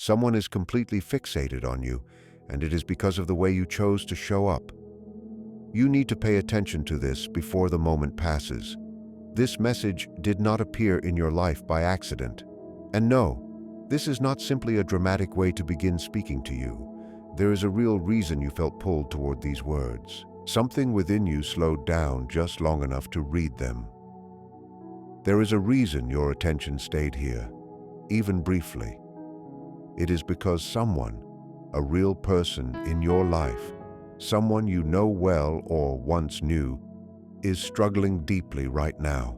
Someone is completely fixated on you, and it is because of the way you chose to show up. You need to pay attention to this before the moment passes. This message did not appear in your life by accident. And no, this is not simply a dramatic way to begin speaking to you. There is a real reason you felt pulled toward these words. Something within you slowed down just long enough to read them. There is a reason your attention stayed here, even briefly. It is because someone, a real person in your life, someone you know well or once knew, is struggling deeply right now.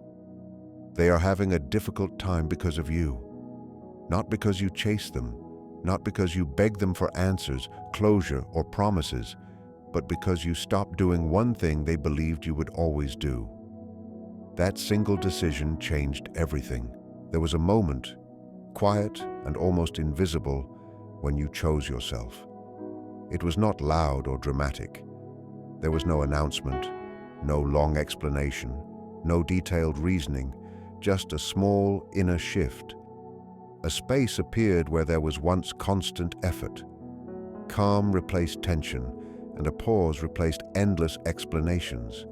They are having a difficult time because of you. Not because you chase them, not because you beg them for answers, closure, or promises, but because you stopped doing one thing they believed you would always do. That single decision changed everything. There was a moment, quiet and almost invisible, when you chose yourself. It was not loud or dramatic. There was no announcement, no long explanation, no detailed reasoning, just a small inner shift. A space appeared where there was once constant effort. Calm replaced tension, and a pause replaced endless explanations.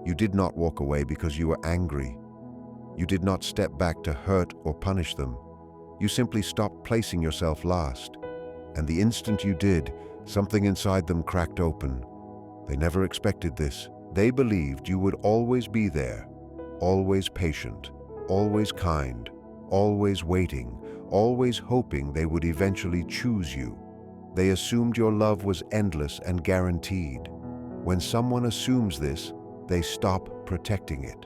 You did not walk away because you were angry. You did not step back to hurt or punish them. You simply stopped placing yourself last. And the instant you did, something inside them cracked open. They never expected this. They believed you would always be there, always patient, always kind, always waiting, always hoping they would eventually choose you. They assumed your love was endless and guaranteed. When someone assumes this, they stop protecting it.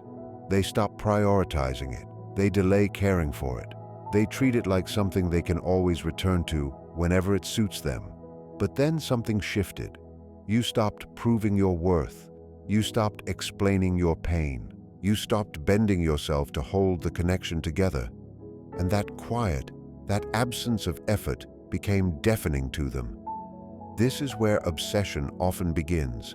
They stop prioritizing it. They delay caring for it. They treat it like something they can always return to whenever it suits them. But then something shifted. You stopped proving your worth. You stopped explaining your pain. You stopped bending yourself to hold the connection together. And that quiet, that absence of effort became deafening to them. This is where obsession often begins.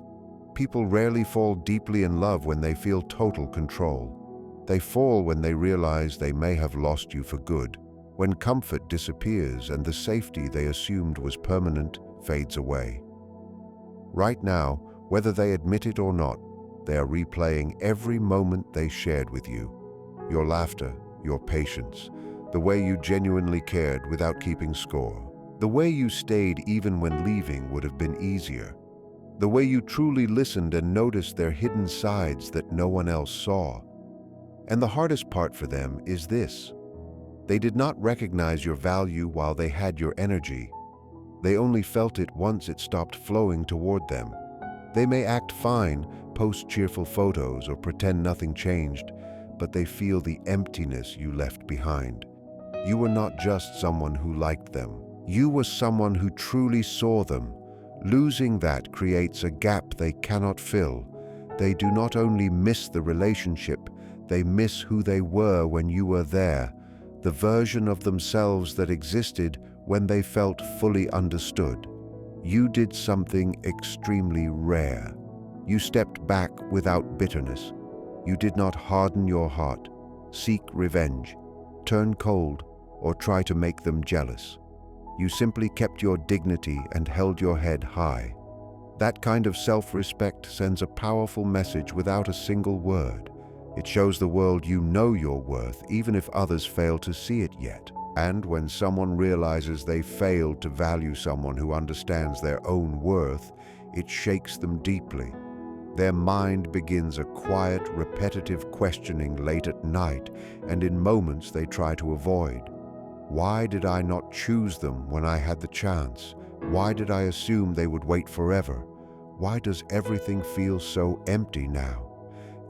People rarely fall deeply in love when they feel total control. They fall when they realize they may have lost you for good, when comfort disappears and the safety they assumed was permanent fades away. Right now, whether they admit it or not, they are replaying every moment they shared with you. Your laughter, your patience, the way you genuinely cared without keeping score, the way you stayed even when leaving would have been easier, the way you truly listened and noticed their hidden sides that no one else saw. And the hardest part for them is this. They did not recognize your value while they had your energy. They only felt it once it stopped flowing toward them. They may act fine, post cheerful photos, or pretend nothing changed, but they feel the emptiness you left behind. You were not just someone who liked them. You were someone who truly saw them. Losing that creates a gap they cannot fill. They do not only miss the relationship, they miss who they were when you were there, the version of themselves that existed when they felt fully understood. You did something extremely rare. You stepped back without bitterness. You did not harden your heart, seek revenge, turn cold, or try to make them jealous. You simply kept your dignity and held your head high. That kind of self-respect sends a powerful message without a single word. It shows the world you know your worth, even if others fail to see it yet. And when someone realizes they failed to value someone who understands their own worth, it shakes them deeply. Their mind begins a quiet, repetitive questioning late at night, and in moments they try to avoid. Why did I not choose them when I had the chance? Why did I assume they would wait forever? Why does everything feel so empty now?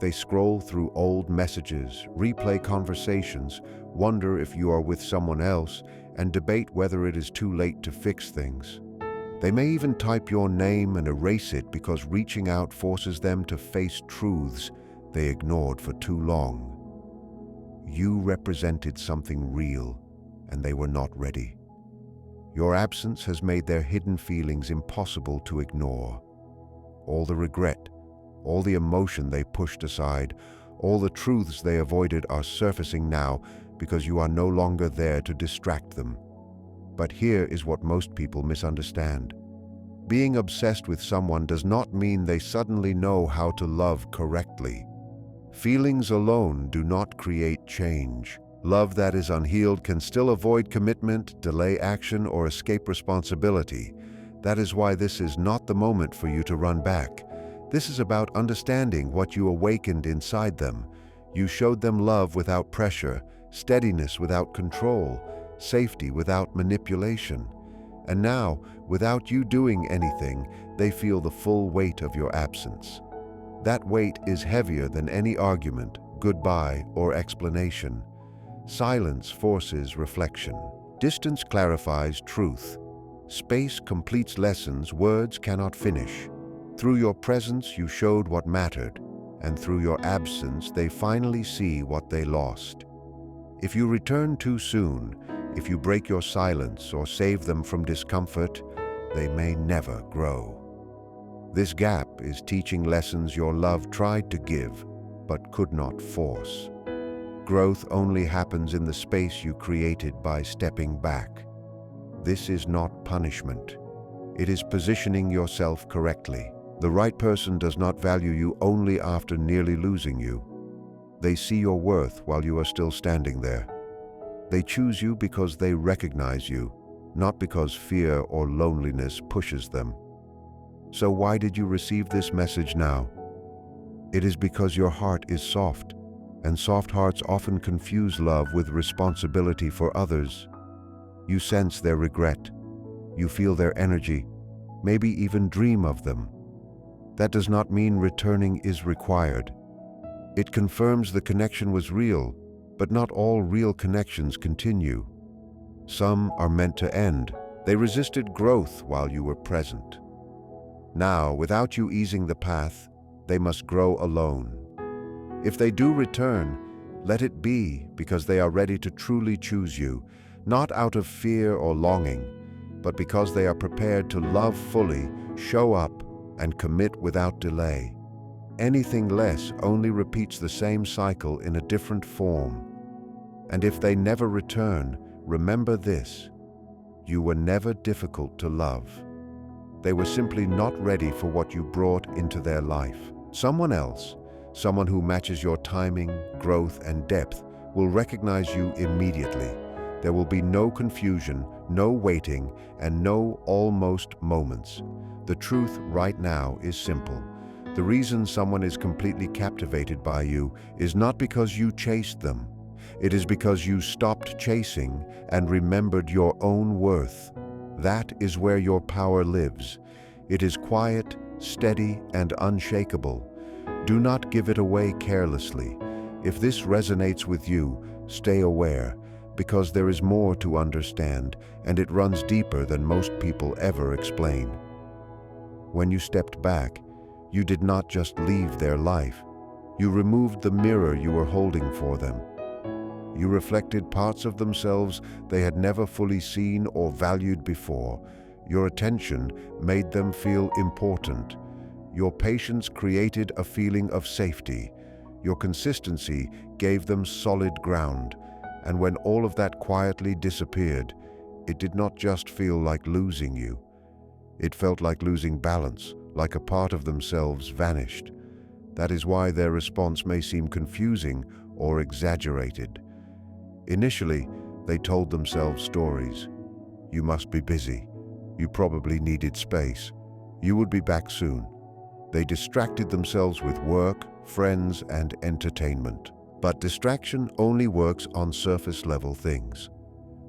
They scroll through old messages, replay conversations, wonder if you are with someone else, and debate whether it is too late to fix things. They may even type your name and erase it because reaching out forces them to face truths they ignored for too long. You represented something real, and they were not ready. Your absence has made their hidden feelings impossible to ignore. All the regret, all the emotion they pushed aside, all the truths they avoided are surfacing now because you are no longer there to distract them. But here is what most people misunderstand. Being obsessed with someone does not mean they suddenly know how to love correctly. Feelings alone do not create change. Love that is unhealed can still avoid commitment, delay action, or escape responsibility. That is why this is not the moment for you to run back. This is about understanding what you awakened inside them. You showed them love without pressure, steadiness without control, safety without manipulation. And now, without you doing anything, they feel the full weight of your absence. That weight is heavier than any argument, goodbye, or explanation. Silence forces reflection. Distance clarifies truth. Space completes lessons words cannot finish. Through your presence, you showed what mattered, and through your absence, they finally see what they lost. If you return too soon, if you break your silence or save them from discomfort, they may never grow. This gap is teaching lessons your love tried to give, but could not force. Growth only happens in the space you created by stepping back. This is not punishment. It is positioning yourself correctly. The right person does not value you only after nearly losing you. They see your worth while you are still standing there. They choose you because they recognize you, not because fear or loneliness pushes them. So why did you receive this message now? It is because your heart is soft, and soft hearts often confuse love with responsibility for others. You sense their regret. You feel their energy, maybe even dream of them. That does not mean returning is required. It confirms the connection was real, but not all real connections continue. Some are meant to end. They resisted growth while you were present. Now, without you easing the path, they must grow alone. If they do return, let it be because they are ready to truly choose you, not out of fear or longing, but because they are prepared to love fully, show up, and commit without delay. Anything less only repeats the same cycle in a different form. And if they never return, remember this: you were never difficult to love. They were simply not ready for what you brought into their life. Someone else, someone who matches your timing, growth, and depth, will recognize you immediately. There will be no confusion, no waiting, and no almost moments. The truth right now is simple. The reason someone is completely captivated by you is not because you chased them. It is because you stopped chasing and remembered your own worth. That is where your power lives. It is quiet, steady, and unshakable. Do not give it away carelessly. If this resonates with you, stay aware, because there is more to understand, and it runs deeper than most people ever explain. When you stepped back, you did not just leave their life. You removed the mirror you were holding for them. You reflected parts of themselves they had never fully seen or valued before. Your attention made them feel important. Your patience created a feeling of safety. Your consistency gave them solid ground. And when all of that quietly disappeared, it did not just feel like losing you. It felt like losing balance, like a part of themselves vanished. That is why their response may seem confusing or exaggerated. Initially, they told themselves stories. You must be busy. You probably needed space. You would be back soon. They distracted themselves with work, friends, and entertainment. But distraction only works on surface-level things.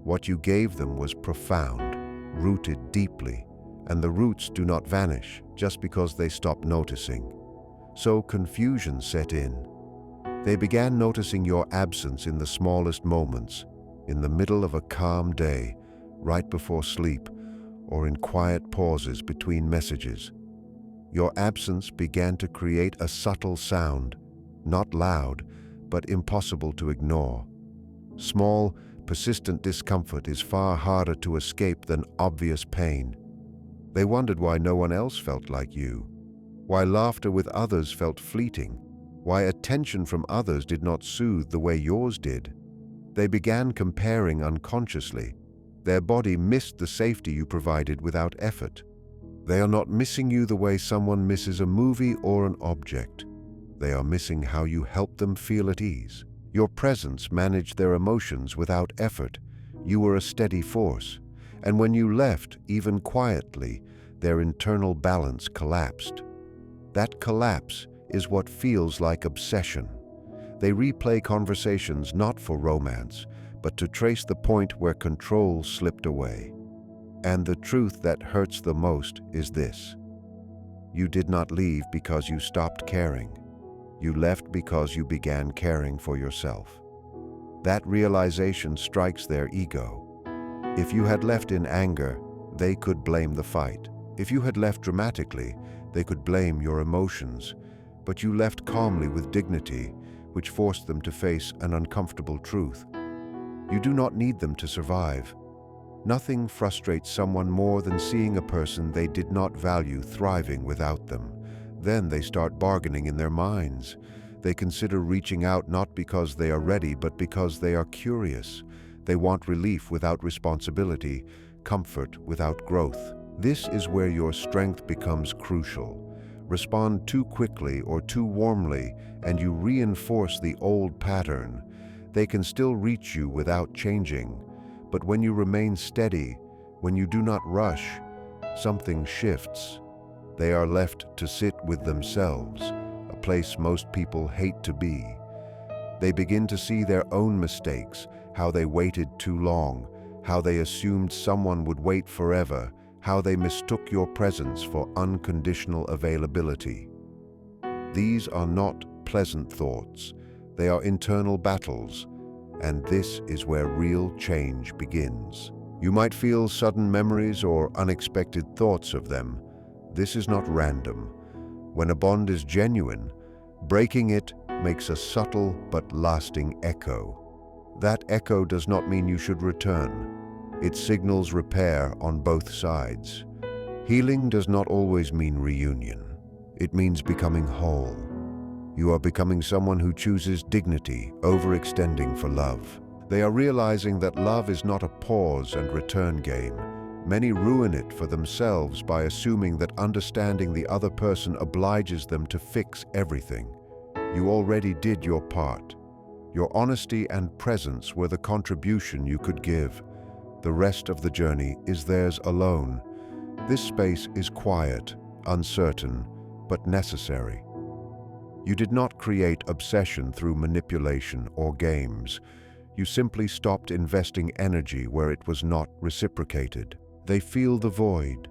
What you gave them was profound, rooted deeply, and the roots do not vanish just because they stop noticing. So confusion set in. They began noticing your absence in the smallest moments, in the middle of a calm day, right before sleep, or in quiet pauses between messages. Your absence began to create a subtle sound, not loud, but impossible to ignore. Small, persistent discomfort is far harder to escape than obvious pain. They wondered why no one else felt like you, why laughter with others felt fleeting, why attention from others did not soothe the way yours did. They began comparing unconsciously. Their body missed the safety you provided without effort. They are not missing you the way someone misses a movie or an object. They are missing how you help them feel at ease. Your presence managed their emotions without effort. You were a steady force. And when you left, even quietly, their internal balance collapsed. That collapse is what feels like obsession. They replay conversations not for romance, but to trace the point where control slipped away. And the truth that hurts the most is this: you did not leave because you stopped caring. You left because you began caring for yourself. That realization strikes their ego. If you had left in anger, they could blame the fight. If you had left dramatically, they could blame your emotions. But you left calmly with dignity, which forced them to face an uncomfortable truth. You do not need them to survive. Nothing frustrates someone more than seeing a person they did not value thriving without them. Then they start bargaining in their minds. They consider reaching out not because they are ready, but because they are curious. They want relief without responsibility, comfort without growth. This is where your strength becomes crucial. Respond too quickly or too warmly, and you reinforce the old pattern. They can still reach you without changing. But when you remain steady, when you do not rush, something shifts. They are left to sit with themselves, a place most people hate to be. They begin to see their own mistakes, how they waited too long, how they assumed someone would wait forever, how they mistook your presence for unconditional availability. These are not pleasant thoughts. They are internal battles. And this is where real change begins. You might feel sudden memories or unexpected thoughts of them. This is not random. When a bond is genuine, breaking it makes a subtle but lasting echo. That echo does not mean you should return. It signals repair on both sides. Healing does not always mean reunion. It means becoming whole. You are becoming someone who chooses dignity over extending for love. They are realizing that love is not a pause and return game. Many ruin it for themselves by assuming that understanding the other person obliges them to fix everything. You already did your part. Your honesty and presence were the contribution you could give. The rest of the journey is theirs alone. This space is quiet, uncertain, but necessary. You did not create obsession through manipulation or games. You simply stopped investing energy where it was not reciprocated. They feel the void.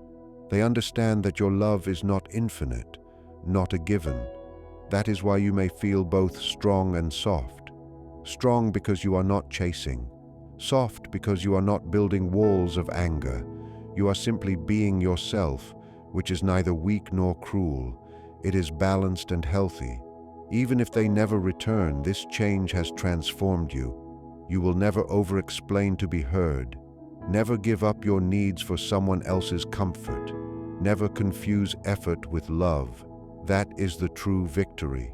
They understand that your love is not infinite, not a given. That is why you may feel both strong and soft. Strong because you are not chasing. Soft because you are not building walls of anger. You are simply being yourself, which is neither weak nor cruel. It is balanced and healthy. Even if they never return, this change has transformed you. You will never over-explain to be heard. Never give up your needs for someone else's comfort. Never confuse effort with love. That is the true victory.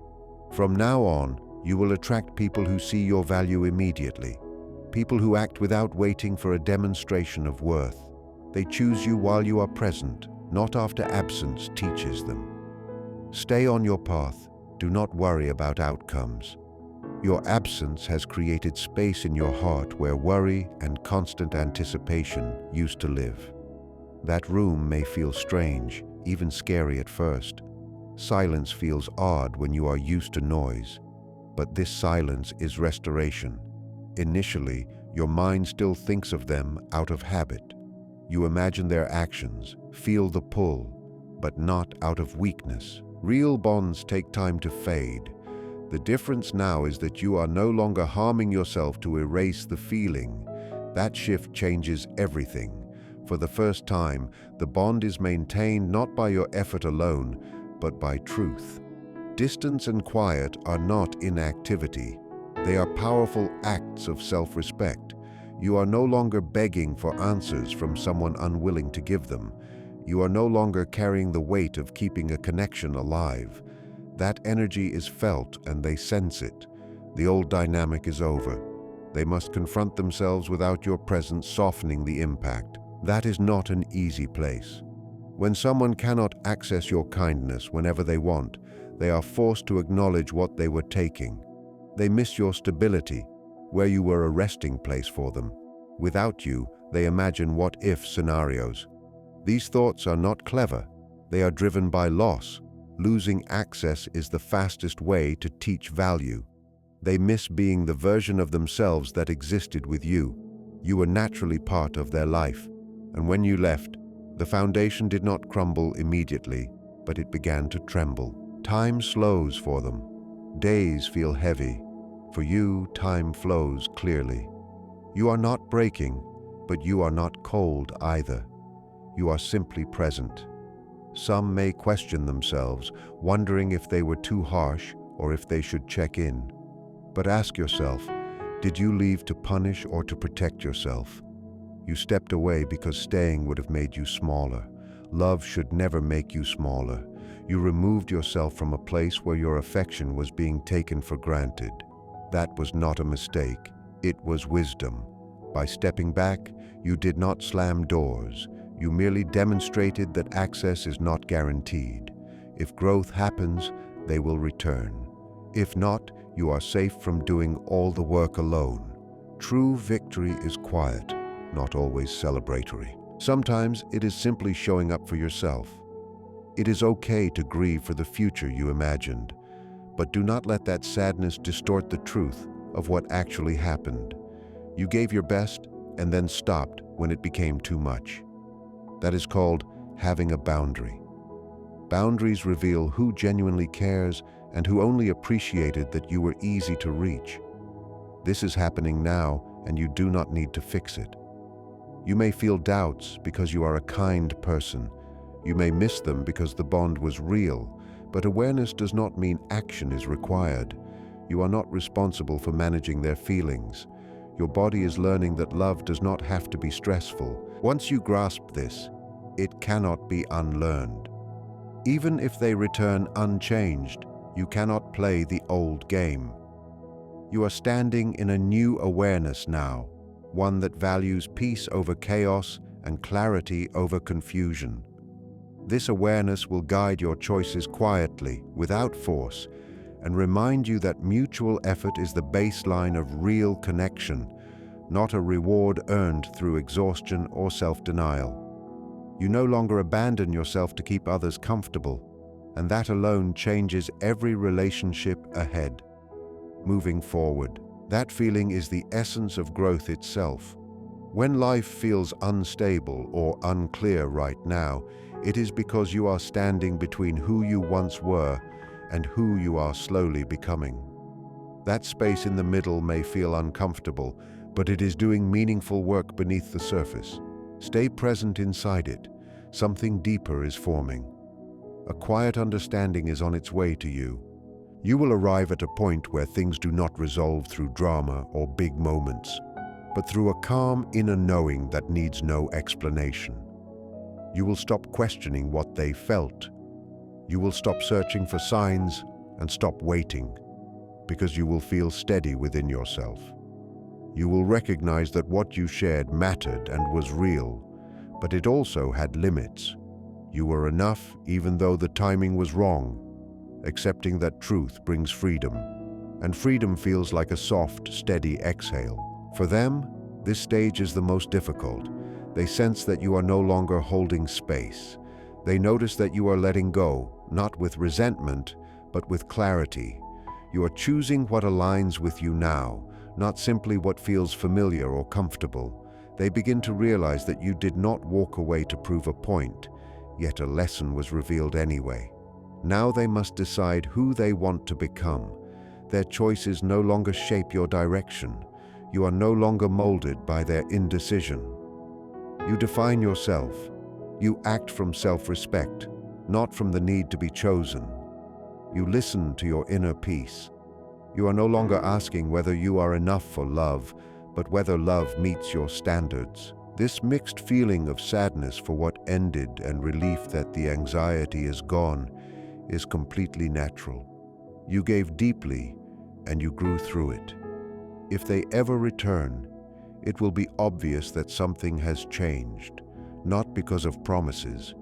From now on, you will attract people who see your value immediately. People who act without waiting for a demonstration of worth. They choose you while you are present, not after absence teaches them. Stay on your path. Do not worry about outcomes. Your absence has created space in your heart where worry and constant anticipation used to live. That room may feel strange, even scary at first. Silence feels odd when you are used to noise. But this silence is restoration. Initially, your mind still thinks of them out of habit. You imagine their actions, feel the pull, but not out of weakness. Real bonds take time to fade. The difference now is that you are no longer harming yourself to erase the feeling. That shift changes everything. For the first time, the bond is maintained not by your effort alone, but by truth. Distance and quiet are not inactivity. They are powerful acts of self-respect. You are no longer begging for answers from someone unwilling to give them. You are no longer carrying the weight of keeping a connection alive. That energy is felt and they sense it. The old dynamic is over. They must confront themselves without your presence softening the impact. That is not an easy place. When someone cannot access your kindness whenever they want, they are forced to acknowledge what they were taking. They miss your stability, where you were a resting place for them. Without you, they imagine what-if scenarios. These thoughts are not clever. They are driven by loss. Losing access is the fastest way to teach value. They miss being the version of themselves that existed with you. You were naturally part of their life. And when you left, the foundation did not crumble immediately, but it began to tremble. Time slows for them. Days feel heavy. For you, time flows clearly. You are not breaking, but you are not cold either. You are simply present. Some may question themselves, wondering if they were too harsh or if they should check in. But ask yourself, did you leave to punish or to protect yourself? You stepped away because staying would have made you smaller. Love should never make you smaller. You removed yourself from a place where your affection was being taken for granted. That was not a mistake. It was wisdom. By stepping back, you did not slam doors. You merely demonstrated that access is not guaranteed. If growth happens, they will return. If not, you are safe from doing all the work alone. True victory is quiet, not always celebratory. Sometimes it is simply showing up for yourself. It is okay to grieve for the future you imagined, but do not let that sadness distort the truth of what actually happened. You gave your best and then stopped when it became too much. That is called having a boundary. Boundaries reveal who genuinely cares and who only appreciated that you were easy to reach. This is happening now, and you do not need to fix it. You may feel doubts because you are a kind person. You may miss them because the bond was real, but awareness does not mean action is required. You are not responsible for managing their feelings. Your body is learning that love does not have to be stressful. Once you grasp this, it cannot be unlearned. Even if they return unchanged, you cannot play the old game. You are standing in a new awareness now, one that values peace over chaos and clarity over confusion. This awareness will guide your choices quietly, without force, and remind you that mutual effort is the baseline of real connection, not a reward earned through exhaustion or self-denial. You no longer abandon yourself to keep others comfortable, and that alone changes every relationship ahead. Moving forward, that feeling is the essence of growth itself. When life feels unstable or unclear right now, it is because you are standing between who you once were and who you are slowly becoming. That space in the middle may feel uncomfortable, but it is doing meaningful work beneath the surface. Stay present inside it. Something deeper is forming. A quiet understanding is on its way to you. You will arrive at a point where things do not resolve through drama or big moments, but through a calm inner knowing that needs no explanation. You will stop questioning what they felt. You will stop searching for signs and stop waiting, because you will feel steady within yourself. You will recognize that what you shared mattered and was real, but it also had limits. You were enough even though the timing was wrong. Accepting that truth brings freedom, and freedom feels like a soft, steady exhale. For them, this stage is the most difficult. They sense that you are no longer holding space. They notice that you are letting go, not with resentment, but with clarity. You are choosing what aligns with you now, not simply what feels familiar or comfortable. They begin to realize that you did not walk away to prove a point, yet a lesson was revealed anyway. Now they must decide who they want to become. Their choices no longer shape your direction. You are no longer molded by their indecision. You define yourself. You act from self-respect, not from the need to be chosen. You listen to your inner peace. You are no longer asking whether you are enough for love, but whether love meets your standards. This mixed feeling of sadness for what ended and relief that the anxiety is gone is completely natural. You gave deeply, and you grew through it. If they ever return, it will be obvious that something has changed, not because of promises,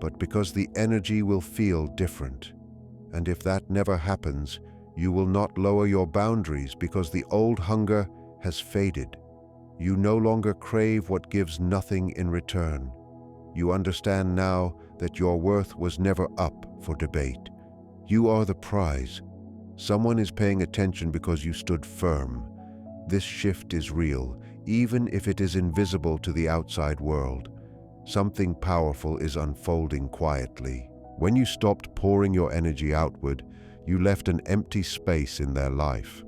but because the energy will feel different. And if that never happens, you will not lower your boundaries because the old hunger has faded. You no longer crave what gives nothing in return. You understand now that your worth was never up for debate. You are the prize. Someone is paying attention because you stood firm. This shift is real, even if it is invisible to the outside world. Something powerful is unfolding quietly. When you stopped pouring your energy outward, you left an empty space in their life.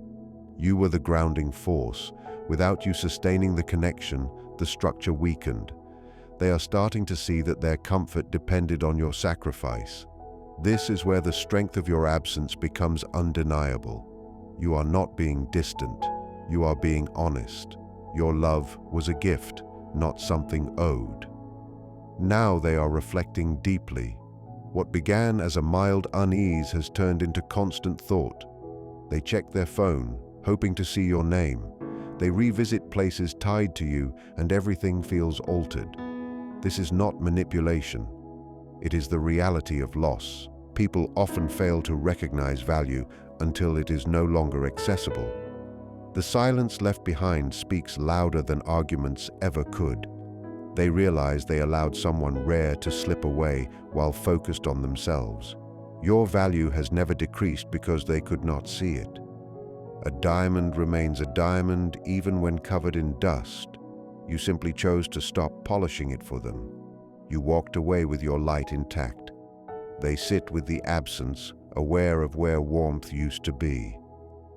You were the grounding force. Without you sustaining the connection, the structure weakened. They are starting to see that their comfort depended on your sacrifice. This is where the strength of your absence becomes undeniable. You are not being distant. You are being honest. Your love was a gift, not something owed. Now they are reflecting deeply. What began as a mild unease has turned into constant thought. They check their phone, hoping to see your name. They revisit places tied to you, and everything feels altered. This is not manipulation. It is the reality of loss. People often fail to recognize value until it is no longer accessible. The silence left behind speaks louder than arguments ever could. They realize they allowed someone rare to slip away while focused on themselves. Your value has never decreased because they could not see it. A diamond remains a diamond even when covered in dust. You simply chose to stop polishing it for them. You walked away with your light intact. They sit with the absence, aware of where warmth used to be.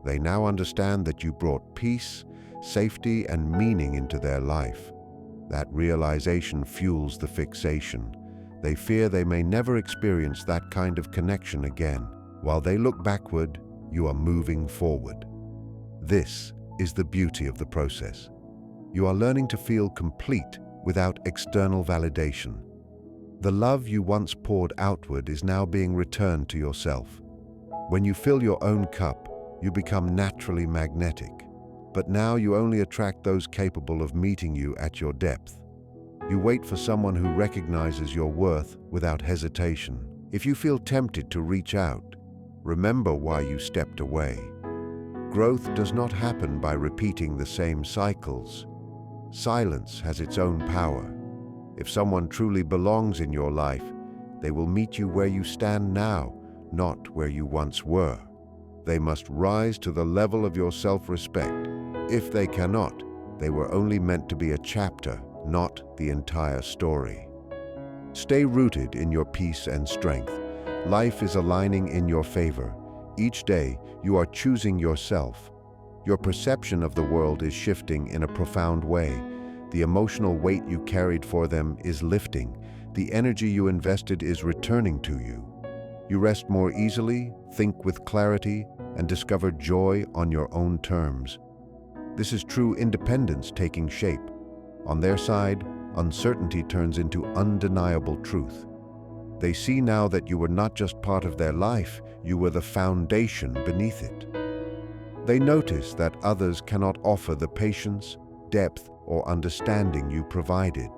They now understand that you brought peace, safety, and meaning into their life. That realization fuels the fixation. They fear they may never experience that kind of connection again. While they look backward, you are moving forward. This is the beauty of the process. You are learning to feel complete without external validation. The love you once poured outward is now being returned to yourself. When you fill your own cup, you become naturally magnetic. But now you only attract those capable of meeting you at your depth. You wait for someone who recognizes your worth without hesitation. If you feel tempted to reach out, remember why you stepped away. Growth does not happen by repeating the same cycles. Silence has its own power. If someone truly belongs in your life, they will meet you where you stand now, not where you once were. They must rise to the level of your self-respect. If they cannot, they were only meant to be a chapter, not the entire story. Stay rooted in your peace and strength. Life is aligning in your favor. Each day, you are choosing yourself. Your perception of the world is shifting in a profound way. The emotional weight you carried for them is lifting. The energy you invested is returning to you. You rest more easily, think with clarity, and discover joy on your own terms. This is true independence taking shape. On their side, uncertainty turns into undeniable truth. They see now that you were not just part of their life, you were the foundation beneath it. They notice that others cannot offer the patience, depth, or understanding you provided.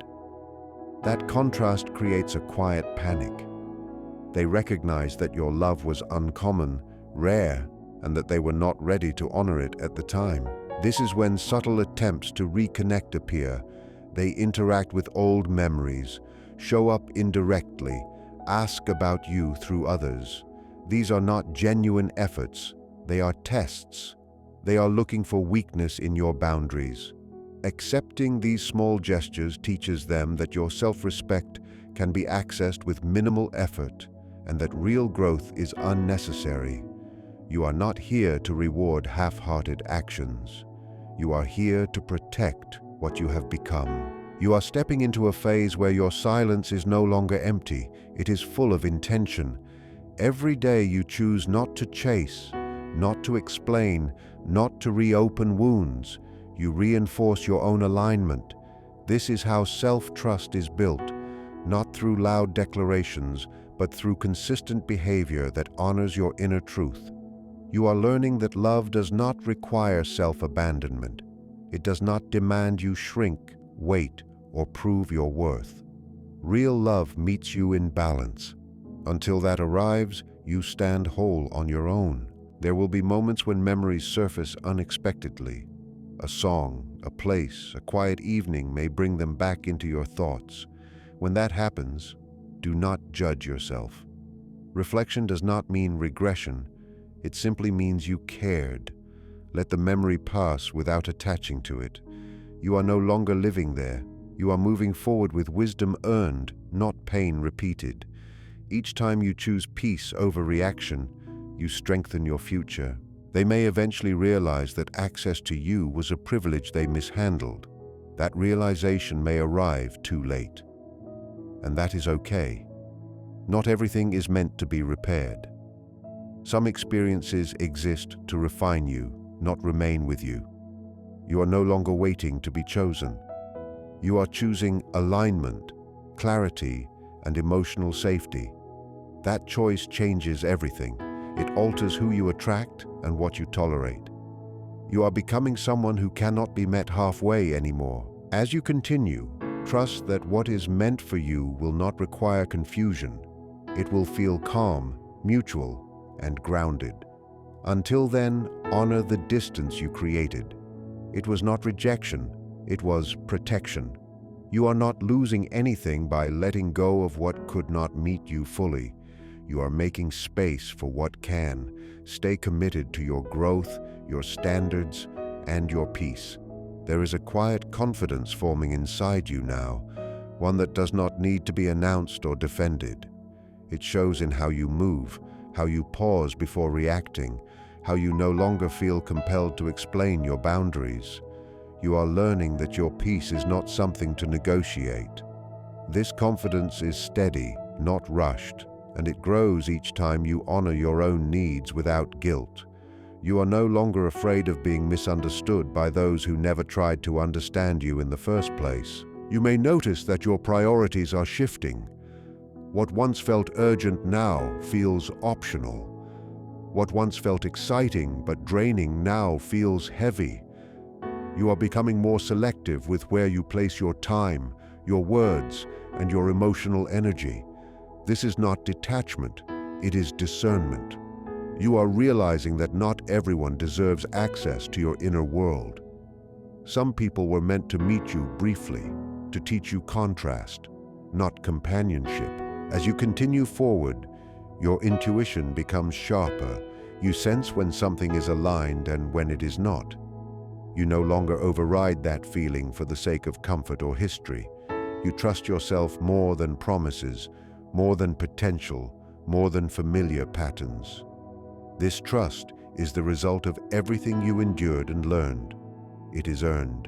That contrast creates a quiet panic. They recognize that your love was uncommon, rare, and that they were not ready to honor it at the time. This is when subtle attempts to reconnect appear. They interact with old memories, show up indirectly, ask about you through others. These are not genuine efforts, they are tests. They are looking for weakness in your boundaries. Accepting these small gestures teaches them that your self-respect can be accessed with minimal effort and that real growth is unnecessary. You are not here to reward half-hearted actions. You are here to protect what you have become. You are stepping into a phase where your silence is no longer empty, it is full of intention. Every day you choose not to chase, not to explain, not to reopen wounds. You reinforce your own alignment. This is how self-trust is built, not through loud declarations, but through consistent behavior that honors your inner truth. You are learning that love does not require self-abandonment. It does not demand you shrink, wait, or prove your worth. Real love meets you in balance. Until that arrives, you stand whole on your own. There will be moments when memories surface unexpectedly. A song, a place, a quiet evening may bring them back into your thoughts. When that happens, do not judge yourself. Reflection does not mean regression. It simply means you cared. Let the memory pass without attaching to it. You are no longer living there. You are moving forward with wisdom earned, not pain repeated. Each time you choose peace over reaction, you strengthen your future. They may eventually realize that access to you was a privilege they mishandled. That realization may arrive too late. And that is okay. Not everything is meant to be repaired. Some experiences exist to refine you, not remain with you. You are no longer waiting to be chosen. You are choosing alignment, clarity, and emotional safety. That choice changes everything. It alters who you attract and what you tolerate. You are becoming someone who cannot be met halfway anymore. As you continue, trust that what is meant for you will not require confusion. It will feel calm, mutual, and grounded. Until then, honor the distance you created. It was not rejection, it was protection. You are not losing anything by letting go of what could not meet you fully. You are making space for what can. Stay committed to your growth, your standards, and your peace. There is a quiet confidence forming inside you now, one that does not need to be announced or defended. It shows in how you move, how you pause before reacting, how you no longer feel compelled to explain your boundaries. You are learning that your peace is not something to negotiate. This confidence is steady, not rushed, and it grows each time you honor your own needs without guilt. You are no longer afraid of being misunderstood by those who never tried to understand you in the first place. You may notice that your priorities are shifting. What once felt urgent now feels optional. What once felt exciting but draining now feels heavy. You are becoming more selective with where you place your time, your words, and your emotional energy. This is not detachment, it is discernment. You are realizing that not everyone deserves access to your inner world. Some people were meant to meet you briefly, to teach you contrast, not companionship. As you continue forward, your intuition becomes sharper. You sense when something is aligned and when it is not. You no longer override that feeling for the sake of comfort or history. You trust yourself more than promises, more than potential, more than familiar patterns. This trust is the result of everything you endured and learned. It is earned,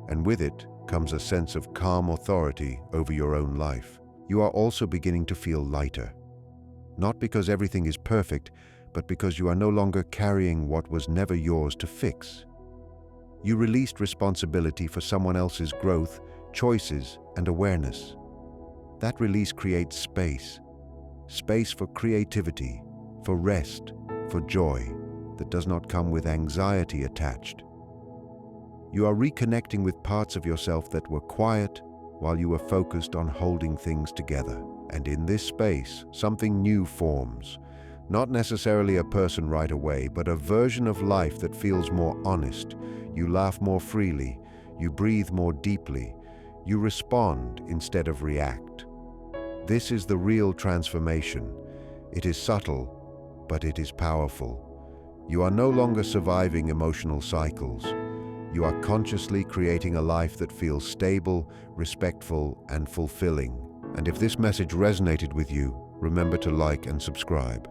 and with it comes a sense of calm authority over your own life. You are also beginning to feel lighter. Not because everything is perfect, but because you are no longer carrying what was never yours to fix. You released responsibility for someone else's growth, choices, and awareness. That release creates space. Space for creativity, for rest, for joy that does not come with anxiety attached. You are reconnecting with parts of yourself that were quiet while you were focused on holding things together. And in this space, something new forms. Not necessarily a person right away, but a version of life that feels more honest. You laugh more freely. You breathe more deeply. You respond instead of react. This is the real transformation. It is subtle, but it is powerful. You are no longer surviving emotional cycles. You are consciously creating a life that feels stable, respectful, and fulfilling. And if this message resonated with you, remember to like and subscribe.